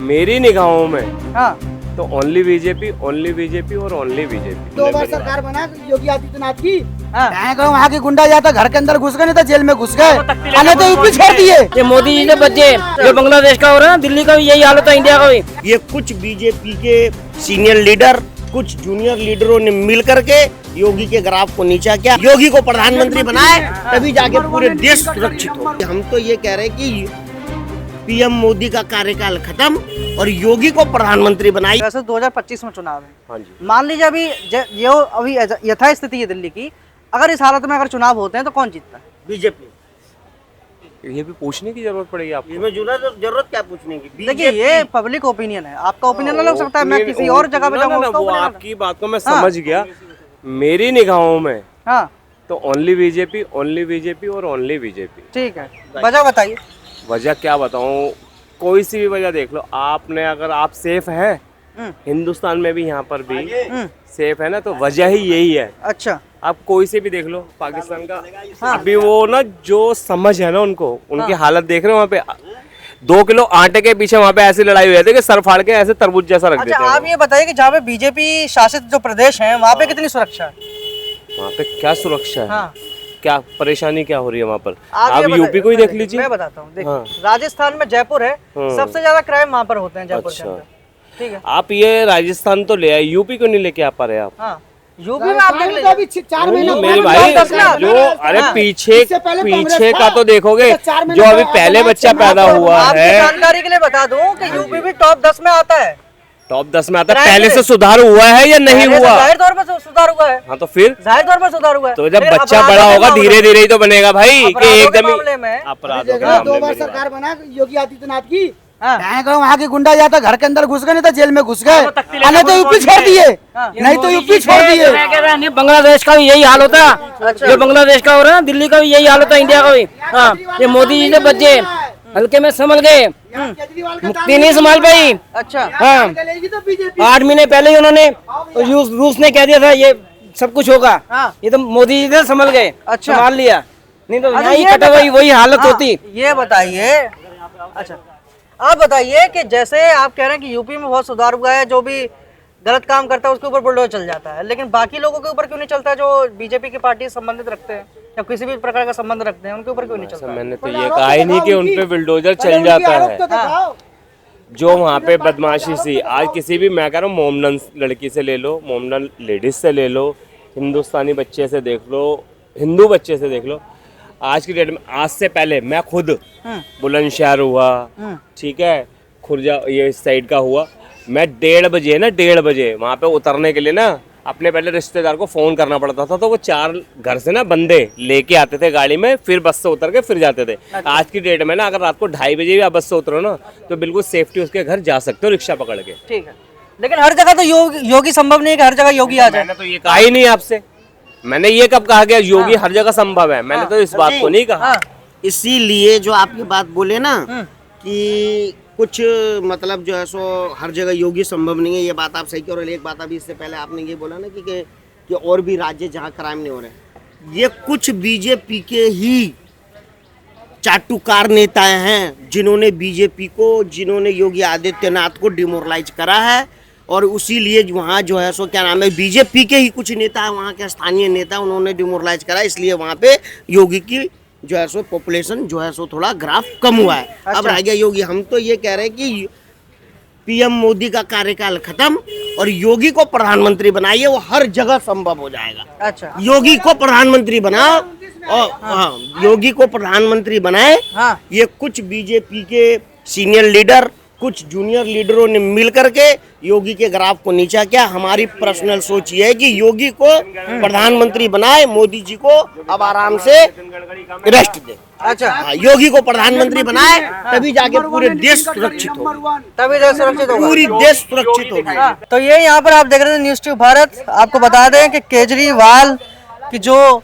मेरी निगाहों में हाँ तो ओनली बीजेपी और ओनली बीजेपी। 2 बार सरकार बना योगी आदित्यनाथ की। हाँ वहाँ के गुंडा जाता घर के अंदर घुस गए, नहीं तो जेल में घुस गए, अन्य तो यूपी छोड़ दिए। ये मोदी जी से बचे, जो बांग्लादेश का हो रहा है ना, दिल्ली का भी यही हालत है, इंडिया का भी। ये कुछ बीजेपी के सीनियर लीडर कुछ जूनियर लीडरों ने मिल करके योगी के ग्राफ को नीचा किया, योगी को प्रधानमंत्री बनाए, तभी जाके पूरे देश सुरक्षित हो। हम तो ये कह रहे हैं कि पीएम मोदी का कार्यकाल खत्म और योगी को प्रधानमंत्री बनाई। वैसे 2025 में चुनाव है। हाँ जी। मान लीजिए अभी यथा स्थिति है दिल्ली की, अगर इस हालत में अगर चुनाव होते हैं तो कौन जीतता है? बीजेपी। ये भी पूछने की जरूरत पड़ेगी आपको। इसमें जरूरत क्या पूछने की? देखिए ये पब्लिक ओपिनियन है, आपका ओपिनियन अलग हो सकता है, मैं किसी और जगह पे जाऊंगा वो आपकी बात को मैं समझ गया। मेरी निगाहों में हाँ तो ओनली बीजेपी और ओनली बीजेपी। ठीक है, वजह बताइए। वजह क्या बताऊं, कोई सी भी वजह देख लो आपने, अगर आप सेफ है हिंदुस्तान में भी, यहाँ पर भी सेफ है ना, तो वजह ही यही है। अच्छा आप कोई से भी देख लो पाकिस्तान का। हाँ। अभी वो ना जो समझ है ना उनको, उनकी हालत देख रहे हो, वहाँ पे 2 किलो आटे के पीछे वहाँ पे ऐसी लड़ाई हुई है कि सर फाड़ के ऐसे तरबूज जैसा रख देते हैं। आप ये बताइए कि जहाँ पे बीजेपी शासित जो प्रदेश हैं वहाँ पे कितनी सुरक्षा है? वहाँ पे क्या सुरक्षा है? हाँ। क्या परेशानी क्या हो रही है वहाँ पर? आप आप यूपी को ही देख लीजिए। मैं बताता हूँ, देखिए हाँ। राजस्थान में जयपुर है, सबसे ज्यादा क्राइम वहाँ पर होते हैं जयपुर के अच्छा। अंदर। ठीक है, आप ये राजस्थान तो ले आए, यूपी को नहीं लेके आ पा रहे आप। हाँ यूपी में आप देख लीजिए अभी 4 महीने मेरे भाई जो अरे पीछे का तो देखोगे, जो अभी पहले बच्चा पैदा हुआ आपकी है जानकारी के लिए बता दूं कि यूपी भी टॉप 10 में आता है। टॉप 10 में आता है। पहले से सुधार हुआ है या नहीं पहले से हुआ? जाहिर तौर पर सुधार हुआ है। हाँ तो फिर जाहिर तौर पर सुधार हुआ है। तो जब फिर बच्चा अपराधों बड़ा के होगा मामले धीरे में- धीरे ही तो बनेगा भाई, कि अपराधों के एकदम मामले में अपराधों के 2 मामले बार में सरकार बना योगी आदित्यनाथ की। हाँ। वहाँ के गुंडा जाता घर के अंदर घुस गए, नहीं तो जेल में घुस गए, अन्य तो यूपी छोड़ दिए, नहीं तो यूपी छोड़ दिए। मैं कह रहा हूं, बांग्लादेश का भी यही हाल होता है, जो बांग्लादेश का हो रहा है ना, दिल्ली का भी यही हालत है, इंडिया का भी। हाँ ये मोदी जी से बचे, हल्के में संभल गए, मुक्ति नहीं संभाल पाई। अच्छा हाँ 8 महीने पहले ही उन्होंने रूस ने कह दिया था ये सब कुछ होगा, हाँ। ये तो मोदी जी से संभल गए, अच्छा। संभाल लिया, नहीं तो अच्छा, यही ये कटा वही हालत हाँ, होती। ये बताइए, अच्छा आप बताइए कि जैसे आप कह रहे हैं कि यूपी में बहुत सुधार हुआ है, जो भी गलत काम करता है उसके ऊपर बुलडोजर चल जाता है, लेकिन बाकी लोगों के ऊपर क्यों नहीं चलता जो बीजेपी की पार्टी से संबंधित रखते हैं या किसी भी प्रकार का संबंध रखते हैं, उनके ऊपर क्यों नहीं चलता? मैंने तो ये कहा ही नहीं कि उनपे बुलडोजर चल जाता है। जो वहाँ पे बदमाशी सी, आज किसी भी, मैं कह रहा हूँ मोमडन लड़की से ले लो, मोमडन लेडीज से ले लो, हिंदुस्तानी बच्चे से देख लो, हिंदू बच्चे से देख लो, आज की डेट में, आज से पहले मैं खुद बुलंदशहर हुआ, ठीक है, खुर्जा ये इस साइड का हुआ, मैं 1:30 बजे वहाँ पे उतरने के लिए ना अपने पहले रिश्तेदार को फोन करना पड़ता था, तो वो 4 घर से ना बंदे लेके आते थे गाड़ी में, फिर बस से उतर के फिर जाते थे। आज की डेट में ना अगर रात को 2:30 बजे भी आप बस से उतरो ना तो बिल्कुल सेफ्टी उसके घर जा सकते हो रिक्शा पकड़ के। ठीक है, लेकिन हर जगह तो योगी संभव नहीं है कि हर जगह योगी आ जाए। मैंने तो ये कहा ही नहीं आपसे, मैंने ये कब कहा गया योगी हर जगह संभव है? मैंने तो इस बात को नहीं कहा। इसीलिए जो आपकी बात बोले ना कि कुछ मतलब जो है सो हर जगह योगी संभव नहीं है, ये बात आप सही कह रहे हो। एक बात अभी इससे पहले आपने ये बोला ना कि और भी राज्य जहाँ क्राइम नहीं हो रहे, ये कुछ बीजेपी के ही चाटुकार नेताएं हैं जिन्होंने योगी आदित्यनाथ को डिमोरलाइज करा है, और उसी लिए वहाँ जो है सो क्या नाम है, बीजेपी के ही कुछ नेता है, वहाँ के स्थानीय नेता, उन्होंने डिमोरलाइज करा, इसलिए वहाँ पे योगी की जो है सो पॉपुलेशन जो है सो थोड़ा ग्राफ कम हुआ है। अब रह गया योगी। हम तो ये कह रहे हैं कि पीएम मोदी का कार्यकाल खत्म और योगी को प्रधानमंत्री बनाइए, वो हर जगह संभव हो जाएगा। अच्छा योगी को प्रधानमंत्री बनाओ और हाँ, योगी को प्रधानमंत्री बनाए। हाँ। ये कुछ बीजेपी के सीनियर लीडर कुछ जूनियर लीडरों ने मिल करके योगी के ग्राफ को नीचा किया। हमारी पर्सनल सोच ये है कि योगी को प्रधानमंत्री बनाए, मोदी जी को अब आराम से रेस्ट दे। अच्छा हाँ, योगी को प्रधानमंत्री बनाए, तभी जाके पूरे देश सुरक्षित होगा, तभी देश सुरक्षित होगा, पूरी देश सुरक्षित होगा। तो ये यहाँ पर आप देख रहे थे न्यूज़ ट्यूब भारत। आपको बता दें कि केजरीवाल की जो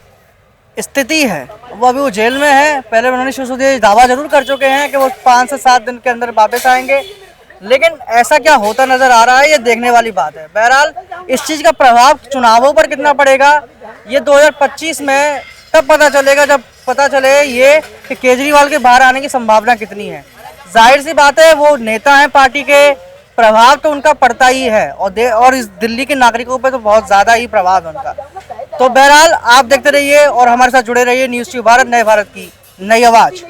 स्थिति है वो अभी वो जेल में है। पहले उन्होंने शुरू दावा जरूर कर चुके हैं कि वो 5 से 7 दिन के अंदर वापस आएंगे, लेकिन ऐसा क्या होता नजर आ रहा है ये देखने वाली बात है। बहरहाल इस चीज़ का प्रभाव चुनावों पर कितना पड़ेगा ये 2025 में तब पता चलेगा, जब पता चले ये कि केजरीवाल के बाहर आने की संभावना कितनी है। जाहिर सी बात है वो नेता हैं पार्टी के, प्रभाव तो उनका पड़ता ही है और इस दिल्ली के नागरिकों पे तो बहुत ज्यादा ही प्रभाव है उनका। तो बहरहाल आप देखते रहिए और हमारे साथ जुड़े रहिए न्यूज़ ट्यूब भारत, नए भारत की नई आवाज।